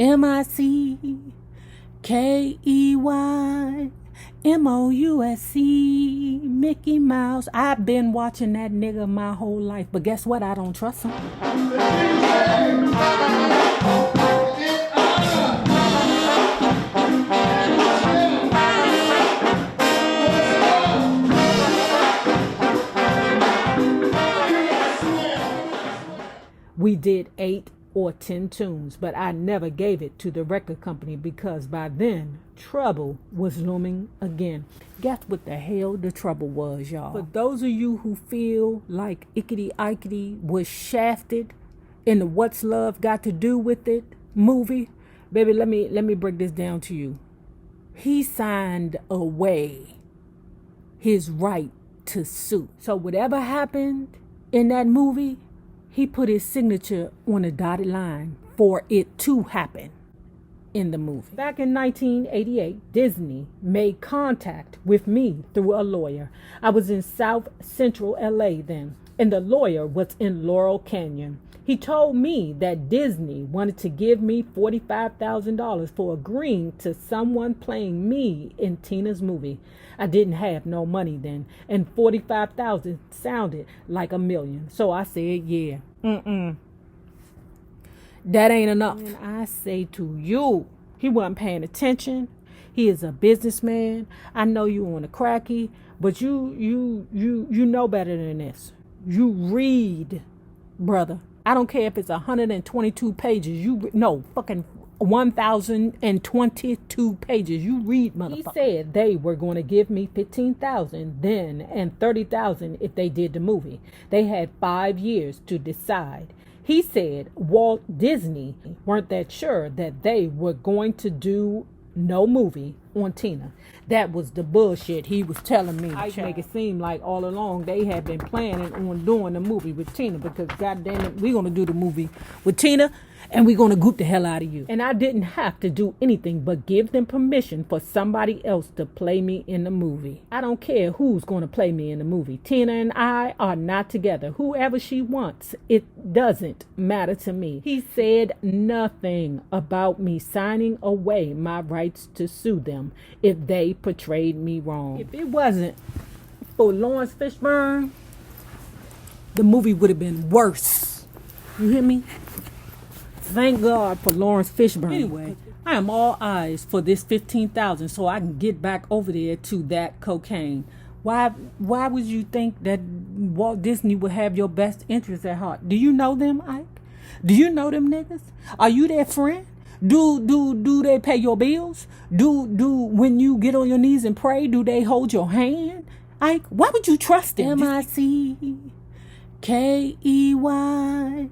Mickey Mouse, Mickey Mouse. I've been watching that nigga my whole life, but guess what? I don't trust him. We did 8 or 10 tunes, but I never gave it to the record company because by then trouble was looming again. Guess what the hell the trouble was, y'all? For those of you who feel like Ickety Ikety was shafted in the What's Love Got to Do with It movie, baby, let me break this down to you. He signed away his right to sue. So whatever happened in that movie, he put his signature on a dotted line for it to happen in the movie. Back in 1988, Disney made contact with me through a lawyer. I was in South Central LA then, and the lawyer was in Laurel Canyon. He told me that Disney wanted to give me $45,000 for agreeing to someone playing me in Tina's movie. I didn't have no money then, and $45,000 sounded like $1 million. So I said, yeah, that ain't enough. And I say to you, he wasn't paying attention. He is a businessman. I know you on a cracky, but you know better than this. You read, brother. I don't care if it's 122 pages. Fucking 1,022 pages. You read, motherfucker. He said they were going to give me $15,000 then and $30,000 if they did the movie. They had 5 years to decide. He said Walt Disney weren't that sure that they were going to do no movie on Tina. That was the bullshit he was telling me. I make it seem like all along they had been planning on doing the movie with Tina because goddamn it, we're gonna do the movie with Tina and we're gonna goop the hell out of you. And I didn't have to do anything but give them permission for somebody else to play me in the movie. I don't care who's gonna play me in the movie. Tina and I are not together. Whoever she wants, it doesn't matter to me. He said nothing about me signing away my rights to sue them if they portrayed me wrong. If it wasn't for Lawrence Fishburne, the movie would have been worse. You hear me? Thank God for Lawrence Fishburne. Anyway, I am all eyes for this $15,000 so I can get back over there to that cocaine. Why would you think that Walt Disney would have your best interests at heart? Do you know them, Ike? Do you know them niggas? Are you their friend? Do they pay your bills? Do when you get on your knees and pray, do they hold your hand? Ike, why would you trust them? MICKEYMOUSE,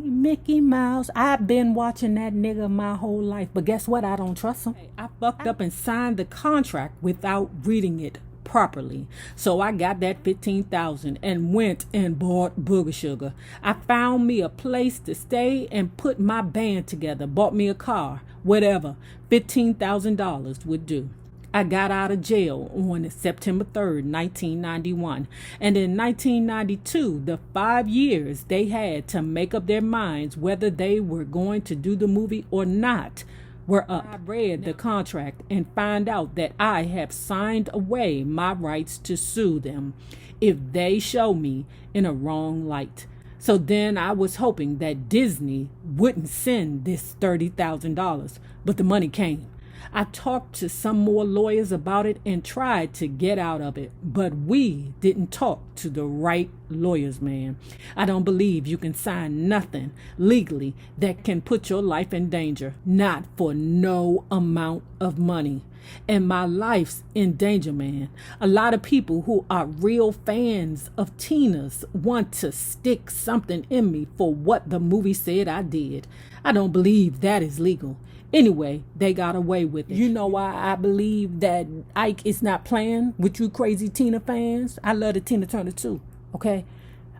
Mickey Mouse. I've been watching that nigga my whole life, but guess what? I don't trust him. I fucked up and signed the contract without reading it properly. So I got that $15,000 and went and bought booger sugar. I found me a place to stay and put my band together, bought me a car, whatever. $15,000 would do. I got out of jail on September 3rd, 1991. And in 1992, the 5 years they had to make up their minds whether they were going to do the movie or not were up. I read the contract and find out that I have signed away my rights to sue them if they show me in a wrong light. So then I was hoping that Disney wouldn't send this $30,000, but the money came. I talked to some more lawyers about it and tried to get out of it, but we didn't talk to the right lawyers, man. I don't believe you can sign nothing legally that can put your life in danger, not for no amount of money. And my life's in danger, man. A lot of people who are real fans of Tina's want to stick something in me for what the movie said I did. I don't believe that is legal. Anyway, they got away with it. You know why I believe that Ike is not playing with you crazy Tina fans? I love the Tina Turner too, okay?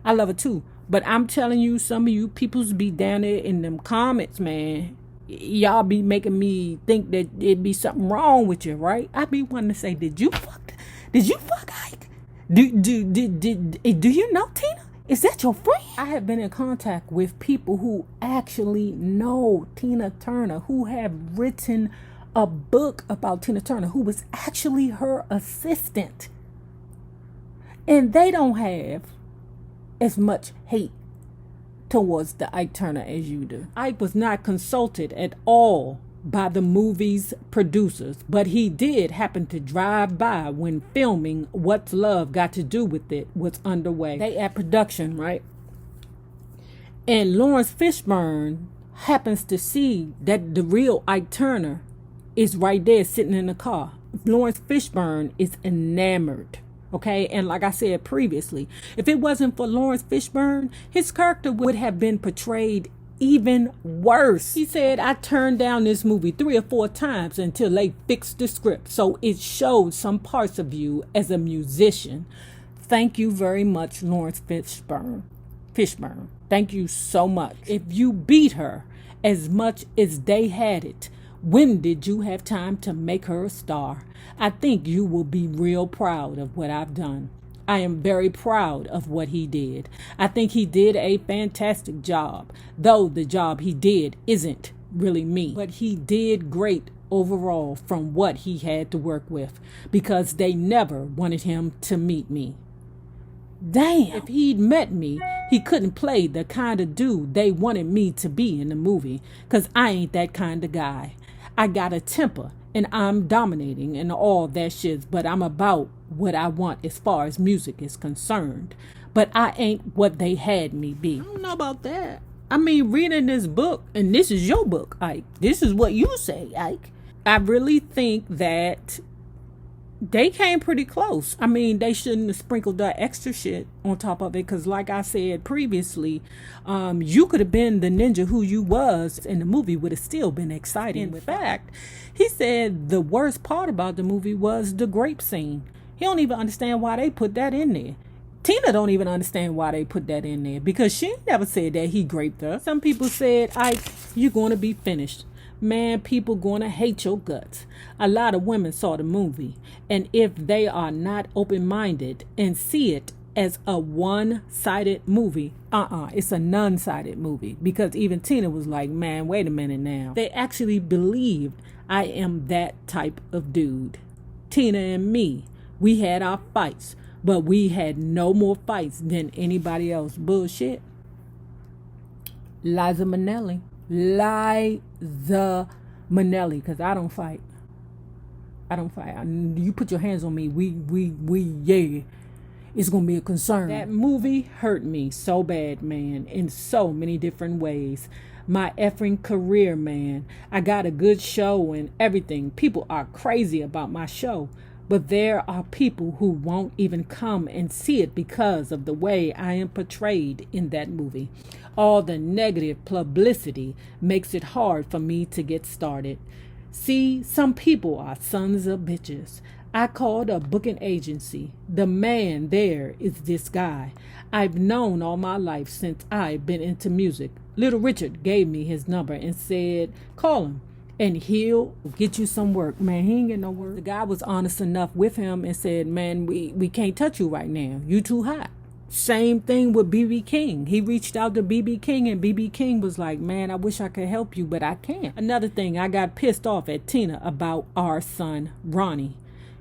I love her too. But I'm telling you, some of you peoples be down there in them comments, man. Y'all be making me think that it'd be something wrong with you, right? I be wanting to say, did you fuck Ike? Do you know Tina? Is that your friend? I have been in contact with people who actually know Tina Turner, who have written a book about Tina Turner, who was actually her assistant. And they don't have as much hate towards the Ike Turner as you do. Ike was not consulted at all by the movie's producers, but he did happen to drive by when filming What's Love Got to Do with It was underway. They at production, right? And Lawrence Fishburne happens to see that the real Ike Turner is right there sitting in the car. Lawrence Fishburne is enamored. Okay, and like I said previously, if it wasn't for Lawrence Fishburne, his character would have been portrayed even worse. He said, I turned down this movie 3 or 4 times until they fixed the script. So it showed some parts of you as a musician. Thank you very much, Lawrence Fishburne. Thank you so much. If you beat her as much as they had it, when did you have time to make her a star? I think you will be real proud of what I've done. I am very proud of what he did. I think he did a fantastic job, though the job he did isn't really me. But he did great overall from what he had to work with, because they never wanted him to meet me. Damn, if he'd met me, he couldn't play the kind of dude they wanted me to be in the movie, because I ain't that kind of guy. I got a temper, and I'm dominating and all that shit, but I'm about what I want as far as music is concerned. But I ain't what they had me be. I don't know about that. I mean, reading this book, and this is your book, Ike. This is what you say, Ike. I really think that they came pretty close. I mean, they shouldn't have sprinkled that extra shit on top of it, because like I said previously, you could have been the ninja who you was, and the movie would have still been exciting. In fact, he said the worst part about the movie was the grape scene. He don't even understand why they put that in there. Tina don't even understand why they put that in there, because she never said that he raped her. Some people said, Ike, you're going to be finished. Man, people going to hate your guts. A lot of women saw the movie, and if they are not open-minded and see it as a one-sided movie, it's a none-sided movie, because even Tina was like, man, wait a minute now. They actually believed I am that type of dude. Tina and me, we had our fights, but we had no more fights than anybody else. Bullshit. Liza Minnelli, because I don't fight. You put your hands on me, yeah, it's gonna be a concern. That movie hurt me so bad, man, in so many different ways. My effing career, man. I got a good show and everything. People are crazy about my show, but there are people who won't even come and see it because of the way I am portrayed in that movie. All the negative publicity makes it hard for me to get started. See, some people are sons of bitches. I called a booking agency. The man there is this guy I've known all my life since I've been into music. Little Richard gave me his number and said, call him and he'll get you some work. Man, he ain't get no work. The guy was honest enough with him and said, man, we can't touch you right now. You too hot. Same thing with B.B. King. He reached out to B.B. King, and B.B. King was like, man, I wish I could help you, but I can't. Another thing, I got pissed off at Tina about our son, Ronnie.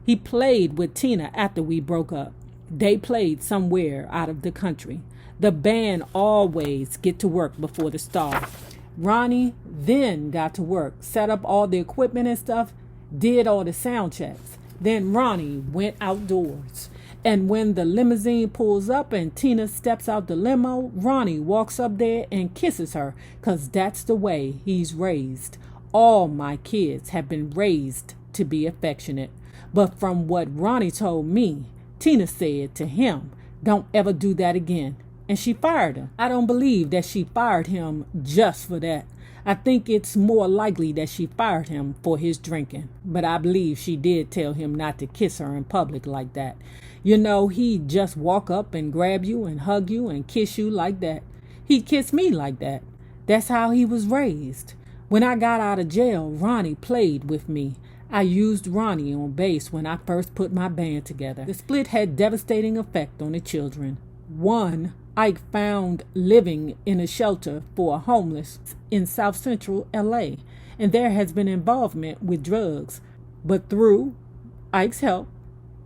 He played with Tina after we broke up. They played somewhere out of the country. The band always get to work before the star. Ronnie then got to work, set up all the equipment and stuff, did all the sound checks. Then Ronnie went outdoors. And when the limousine pulls up and Tina steps out the limo, Ronnie walks up there and kisses her, because that's the way he's raised. All my kids have been raised to be affectionate. But from what Ronnie told me, Tina said to him, don't ever do that again. And she fired him. I don't believe that she fired him just for that. I think it's more likely that she fired him for his drinking. But I believe she did tell him not to kiss her in public like that. You know, he'd just walk up and grab you and hug you and kiss you like that. He'd kiss me like that. That's how he was raised. When I got out of jail, Ronnie played with me. I used Ronnie on bass when I first put my band together. The split had devastating effect on the children. One Ike found living in a shelter for homeless in South Central LA, and there has been involvement with drugs. But through Ike's help,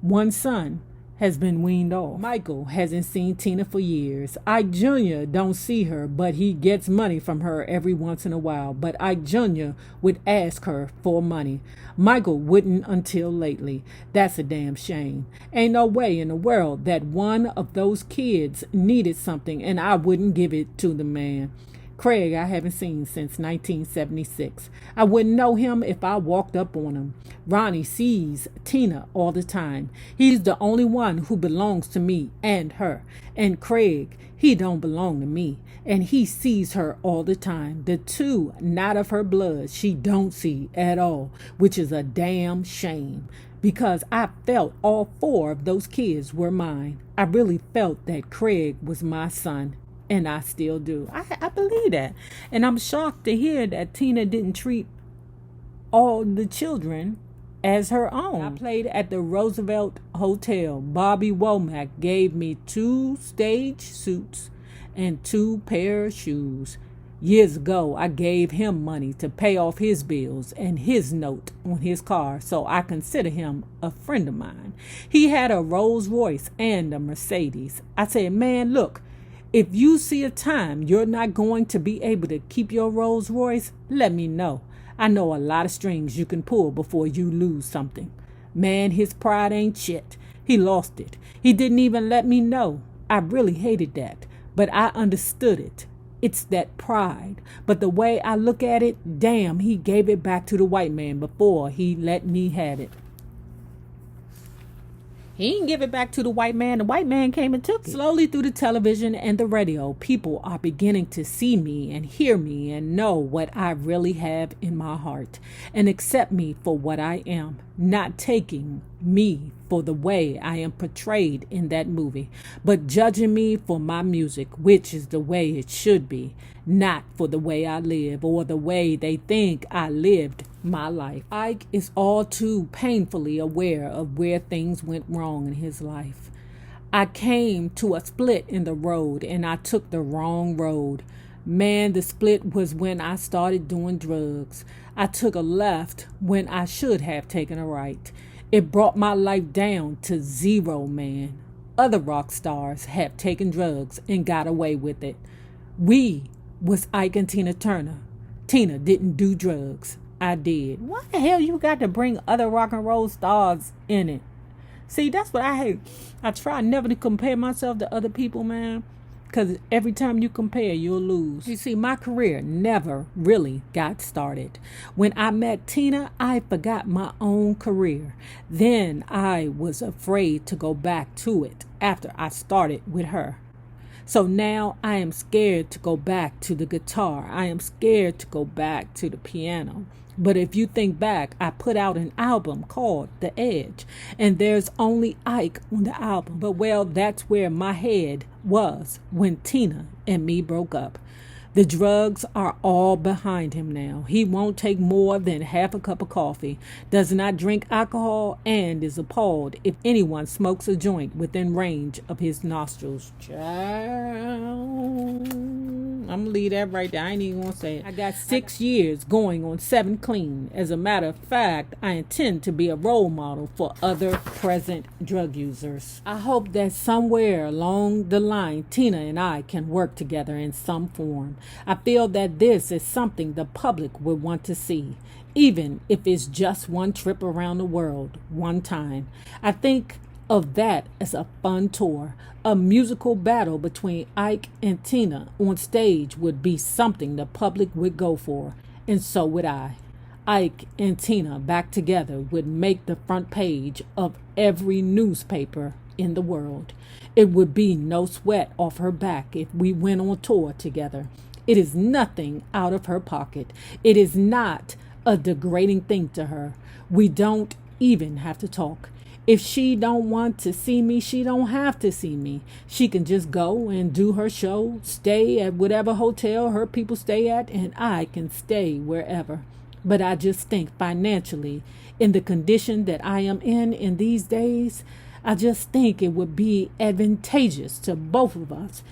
one son has been weaned off. Michael hasn't seen Tina for years. Ike Jr. don't see her, but he gets money from her every once in a while. But Ike Jr. would ask her for money. Michael wouldn't until lately. That's a damn shame. Ain't no way in the world that one of those kids needed something and I wouldn't give it to the man. Craig I haven't seen since 1976. I wouldn't know him if I walked up on him. Ronnie sees Tina all the time. He's the only one who belongs to me and her. And Craig, he don't belong to me. And he sees her all the time. The two not of her blood she don't see at all, which is a damn shame. Because I felt all four of those kids were mine. I really felt that Craig was my son. And I still do. I believe that. And I'm shocked to hear that Tina didn't treat all the children as her own. I played at the Roosevelt Hotel. Bobby Womack gave me 2 stage suits and 2 pair of shoes. Years ago, I gave him money to pay off his bills and his note on his car, so I consider him a friend of mine. He had a Rolls Royce and a Mercedes. I said, man, look, if you see a time you're not going to be able to keep your Rolls Royce, let me know. I know a lot of strings you can pull before you lose something. Man, his pride ain't shit. He lost it. He didn't even let me know. I really hated that, but I understood it. It's that pride. But the way I look at it, damn, he gave it back to the white man before he let me have it. He didn't give it back to the white man. The white man came and took it. Slowly through the television and the radio, people are beginning to see me and hear me and know what I really have in my heart and accept me for what I am, not taking me for the way I am portrayed in that movie, but judging me for my music, which is the way it should be, not for the way I live or the way they think I lived my life. Ike is all too painfully aware of where things went wrong in his life. I came to a split in the road and I took the wrong road. Man, the split was when I started doing drugs. I took a left when I should have taken a right. It brought my life down to zero, man. Other rock stars have taken drugs and got away with it. We was Ike and Tina Turner. Tina didn't do drugs. I did. Why the hell you got to bring other rock and roll stars in it? See, that's what I hate. I try never to compare myself to other people, man. Because every time you compare, you'll lose. You see, my career never really got started. When I met Tina, I forgot my own career. Then I was afraid to go back to it after I started with her. So now I am scared to go back to the guitar. I am scared to go back to the piano. But if you think back, I put out an album called The Edge, and there's only Ike on the album. But well, that's where my head was when Tina and me broke up. The drugs are all behind him now. He won't take more than half a cup of coffee, does not drink alcohol, and is appalled if anyone smokes a joint within range of his nostrils. Child, I'm gonna leave that right there. I ain't even gonna say it. I got 6 years going on 7 clean. As a matter of fact, I intend to be a role model for other present drug users. I hope that somewhere along the line, Tina and I can work together in some form. I feel that this is something the public would want to see, even if it's just one trip around the world, one time. I think of that as a fun tour. A musical battle between Ike and Tina on stage would be something the public would go for, and so would I. Ike and Tina back together would make the front page of every newspaper in the world. It would be no sweat off her back if we went on tour together. It is nothing out of her pocket. It is not a degrading thing to her. We don't even have to talk. If she don't want to see me, she don't have to see me. She can just go and do her show, stay at whatever hotel her people stay at, and I can stay wherever. But I just think financially, in the condition that I am in these days, I just think it would be advantageous to both of us.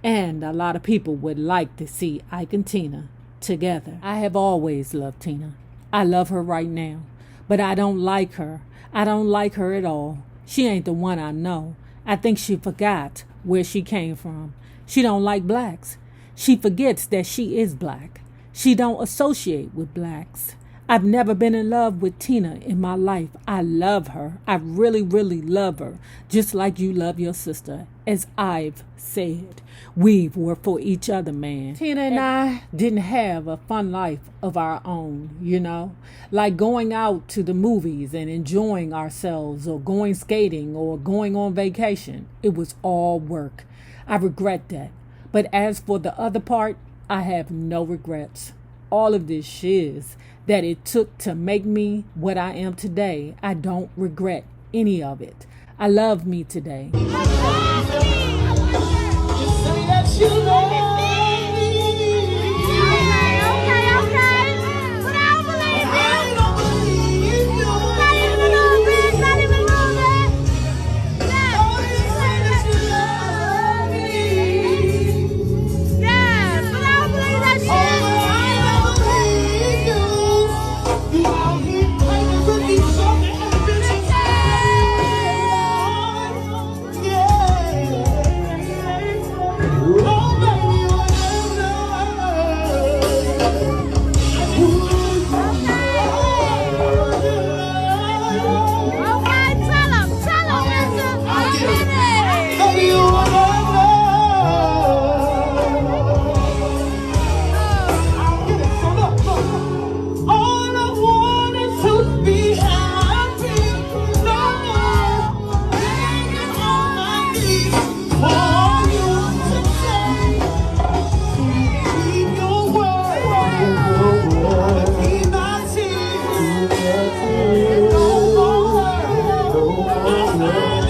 And a lot of people would like to see Ike and Tina together. I have always loved Tina. I love her right now. But I don't like her. I don't like her at all. She ain't the one I know. I think she forgot where she came from. She don't like blacks. She forgets that she is black. She don't associate with blacks. I've never been in love with Tina in my life. I love her. I really, really love her. Just like you love your sister. As I've said, we were for each other, man. Tina and I didn't have a fun life of our own, you know? Like going out to the movies and enjoying ourselves, or going skating, or going on vacation. It was all work. I regret that. But as for the other part, I have no regrets. All of this shiz that it took to make me what I am today, I don't regret any of it. I love me today. Oh,